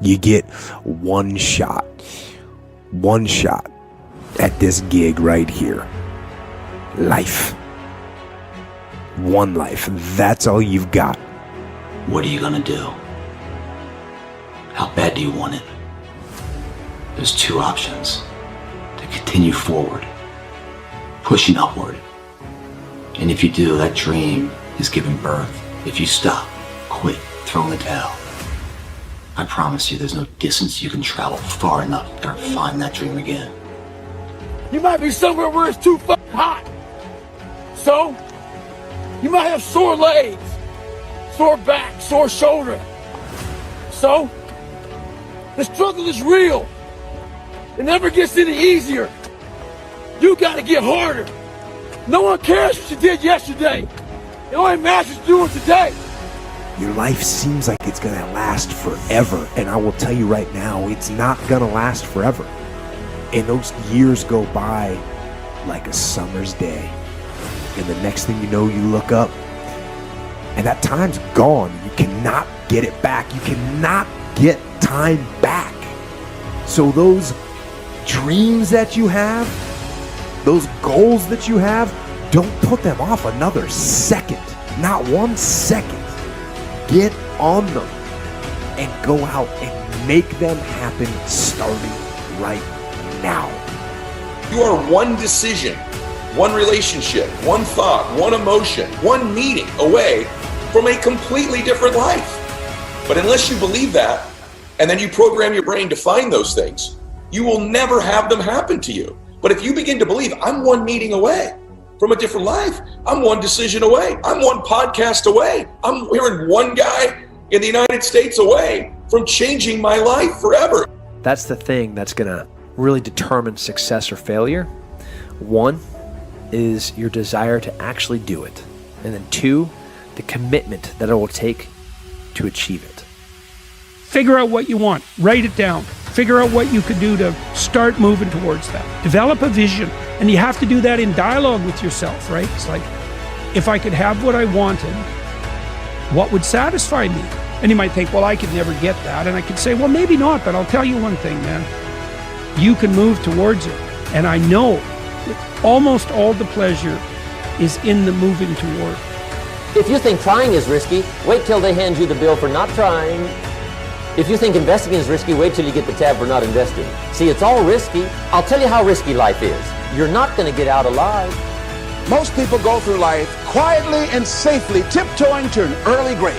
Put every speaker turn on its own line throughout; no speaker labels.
You get one shot at this gig right here. Life. One life. That's all you've got.
What are you gonna do? How bad do you want it? There's two options. To continue forward, pushing upward. And if you do, that dream is giving birth. If you stop, quit, throw in the towel, I promise you there's no distance you can travel far enough to ever find that dream again.
You might be somewhere where it's too fucking hot. So, you might have sore legs, sore back, sore shoulder. So, the struggle is real. It never gets any easier. You gotta get harder. No one cares what you did yesterday. It only matters what you're doing today.
Your life seems like it's gonna last forever, and I will tell you right now, it's not gonna last forever. And those years go by like a summer's day. And the next thing you know, you look up, and that time's gone. You cannot get it back. You cannot get time back. So those dreams that you have, those goals that you have, don't put them off another second. Not 1 second. Get on them and go out and make them happen starting right now.
You are one decision, one relationship, one thought, one emotion, one meeting away from a completely different life. But unless you believe that, and then you program your brain to find those things, you will never have them happen to you. But if you begin to believe, I'm one meeting away from a different life, I'm one decision away, I'm one podcast away, I'm hearing one guy in the United States away from changing my life forever.
That's the thing that's going to really determine success or failure. One is your desire to actually do it. And then two, the commitment that it will take to achieve it.
Figure out what you want. Write it down. Figure out what you could do to start moving towards that. Develop a vision. And you have to do that in dialogue with yourself, right? It's like, if I could have what I wanted, what would satisfy me? And you might think, well, I could never get that. And I could say, well, maybe not, but I'll tell you one thing, man. You can move towards it. And I know that almost all the pleasure is in the moving toward.
If you think trying is risky, wait till they hand you the bill for not trying. If you think investing is risky, wait till you get the tab for not investing. See, it's all risky. I'll tell you how risky life is. You're not going to get out alive.
Most people go through life quietly and safely, tiptoeing to an early grave.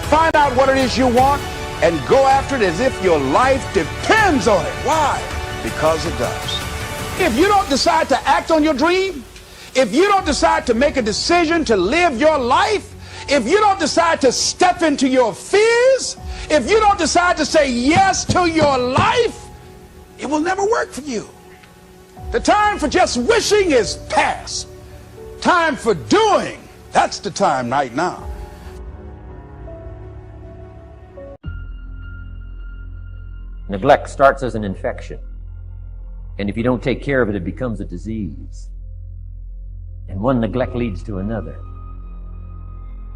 Find out what it is you want and go after it as if your life depends on it. Why? Because it does. If you don't decide to act on your dream, if you don't decide to make a decision to live your life, if you don't decide to step into your fears, if you don't decide to say yes to your life, it will never work for you. The time for just wishing is past. Time for doing, that's the time right now.
Neglect starts as an infection. And if you don't take care of it, it becomes a disease. And one neglect leads to another.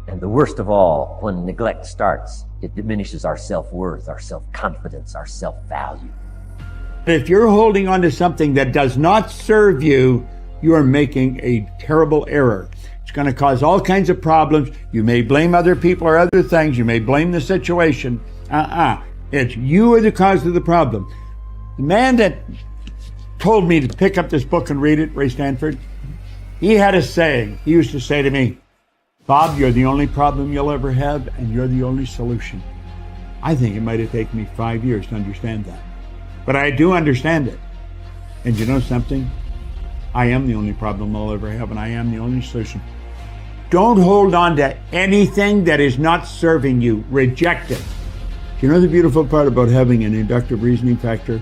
And the worst of all, when neglect starts, it diminishes our self-worth, our self-confidence, our self-value.
If you're holding on to something that does not serve you, you are making a terrible error. It's going to cause all kinds of problems. You may blame other people or other things. You may blame the situation. It's you are the cause of the problem. The man that told me to pick up this book and read it, Ray Stanford, he had a saying. He used to say to me, Bob, you're the only problem you'll ever have, and you're the only solution. I think it might have taken me 5 years to understand that. But I do understand it. And you know something? I am the only problem I'll ever have, and I am the only solution. Don't hold on to anything that is not serving you. Reject it. You know the beautiful part about having an inductive reasoning factor?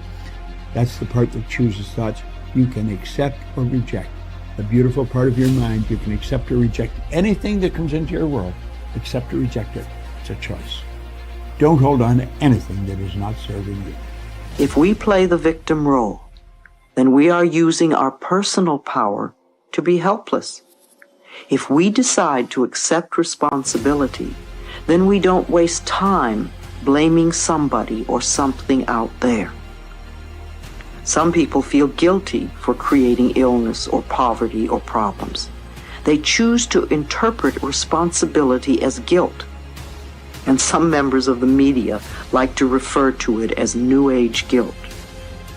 That's the part that chooses thoughts. You can accept or reject. The beautiful part of your mind, you can accept or reject anything that comes into your world. Accept or reject it. It's a choice. Don't hold on to anything that is not serving you.
If we play the victim role, then we are using our personal power to be helpless. If we decide to accept responsibility, then we don't waste time blaming somebody or something out there. Some people feel guilty for creating illness or poverty or problems. They choose to interpret responsibility as guilt. And some members of the media like to refer to it as New Age guilt.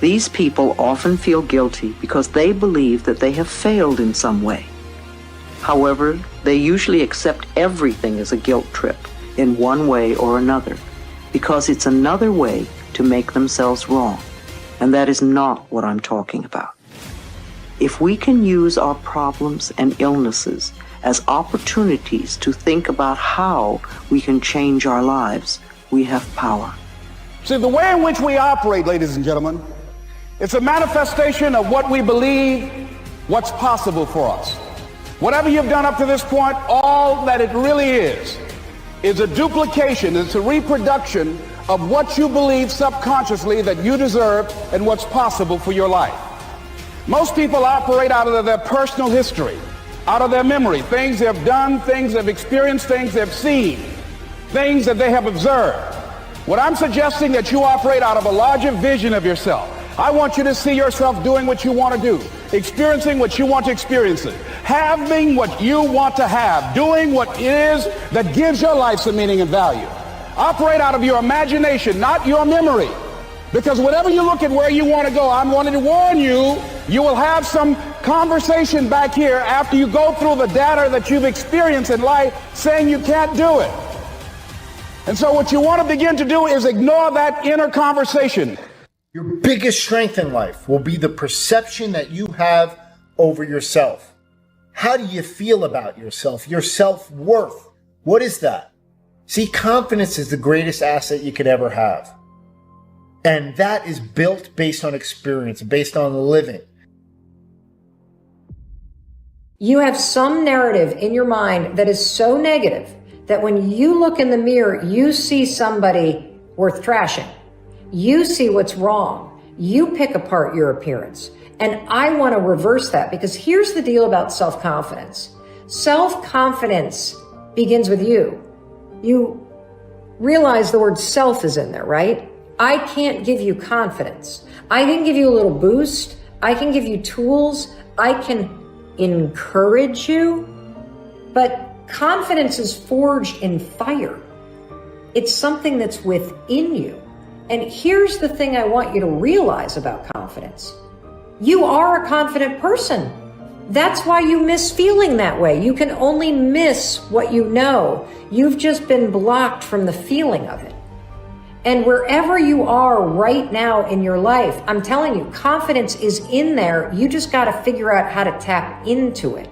These people often feel guilty because they believe that they have failed in some way. However, they usually accept everything as a guilt trip in one way or another, because it's another way to make themselves wrong. And that is not what I'm talking about. If we can use our problems and illnesses as opportunities to think about how we can change our lives, we have power.
See, the way in which we operate, ladies and gentlemen, it's a manifestation of what we believe, what's possible for us. Whatever you've done up to this point, all that it really is a duplication, it's a reproduction of what you believe subconsciously that you deserve and what's possible for your life. Most people operate out of their personal history, out of their memory, things they've done, things they've experienced, things they've seen, things that they have observed. What I'm suggesting that you operate out of a larger vision of yourself. I want you to see yourself doing what you want to do, experiencing what you want to experience, having what you want to have, doing what it is that gives your life some meaning and value. Operate out of your imagination, not your memory. Because whenever you look at where you want to go, I'm wanting to warn you, you will have some conversation back here after you go through the data that you've experienced in life saying you can't do it. And so what you want to begin to do is ignore that inner conversation.
Your biggest strength in life will be the perception that you have over yourself. How do you feel about yourself? Your self-worth. What is that? See, confidence is the greatest asset you could ever have. And that is built based on experience, based on living.
You have some narrative in your mind that is so negative that when you look in the mirror, you see somebody worth trashing. You see what's wrong. You pick apart your appearance. And I want to reverse that, because here's the deal about self-confidence. Self-confidence begins with you. You realize the word self is in there, right? I can't give you confidence. I can give you a little boost. I can give you tools. I can encourage you. But confidence is forged in fire. It's something that's within you. And here's the thing I want you to realize about confidence. You are a confident person. That's why you miss feeling that way. You can only miss what you know. You've just been blocked from the feeling of it. And wherever you are right now in your life, I'm telling you, confidence is in there. You just got to figure out how to tap into it.